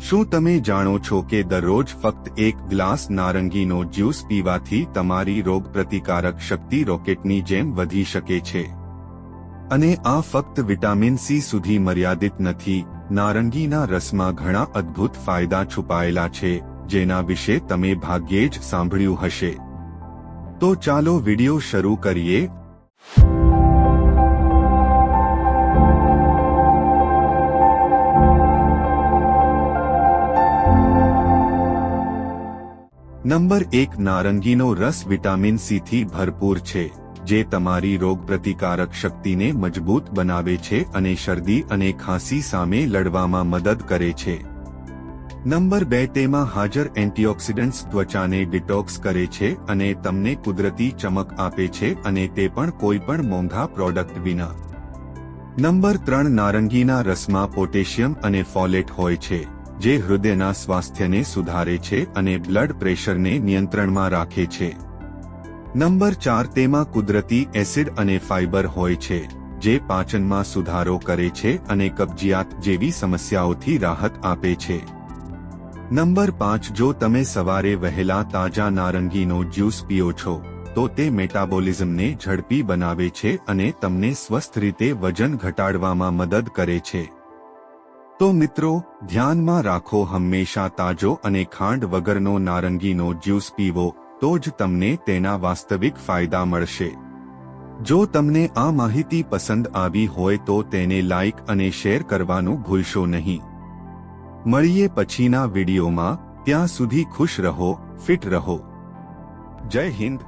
શું તમે જાણો છો કે દરરોજ ફક્ત એક ગ્લાસ નારંગીનો જ્યુસ પીવાથી તમારી રોગપ્રતિકારક શક્તિ રોકેટની જેમ વધી શકે છે? અને આ ફક્ત વિટામિન સી સુધી મર્યાદિત નથી. નારંગીના રસમાં ઘણા અદ્ભુત ફાયદા છુપાયેલા છે, જેના વિશે તમે ભાગ્યે જ સાંભળ્યું હશે. તો ચાલો વિડિયો શરૂ કરીએ. નંબર 1. નારંગીનો રસ વિટામિન સી થી ભરપૂર છે, જે તમારી રોગપ્રતિકારક શક્તિને મજબૂત બનાવે છે અને શરદી અને ખાંસી સામે લડવામાં મદદ કરે છે. નંબર 2. તેમાં હાજર એન્ટીઓક્સિડન્ટ્સ ત્વચાને ડિટોક્સ કરે છે અને તમને કુદરતી ચમક આપે છે, અને તે પણ કોઈ પણ મોંઘા પ્રોડક્ટ વિના. નંબર 3. નારંગીના રસમાં પોટેશિયમ અને ફોલેટ હોય છે, જે હૃદયના સ્વાસ્થ્યને સુધારે છે અને બ્લડ પ્રેશરને નિયંત્રણમાં રાખે છે. નંબર 4. તેમાં કુદરતી એસિડ અને ફાઇબર હોય છે, જે પાચનમાં સુધારો કરે છે અને કબજિયાત જેવી સમસ્યાઓથી રાહત આપે છે. નંબર 5. જો તમે સવારે વહેલા તાજા નારંગીનો જ્યુસ પીઓ છો, તો તે મેટાબોલિઝમને ઝડપી બનાવે છે અને તમને સ્વસ્થ રીતે વજન ઘટાડવામાં મદદ કરે છે. તો મિત્રો, ધ્યાનમાં રાખો, હંમેશા તાજો અને ખાંડ વગરનો નારંગીનો જ્યુસ પીવો, તો જ તમને તેના વાસ્તવિક ફાયદા મળશે. જો તમને આ માહિતી પસંદ આવી હોય તો તેને લાઇક અને શેર કરવાનું ભૂલશો નહીં. મળીએ પછીના વિડીયોમાં. ત્યાં સુધી ખુશ રહો, ફિટ રહો. જય હિન્દ.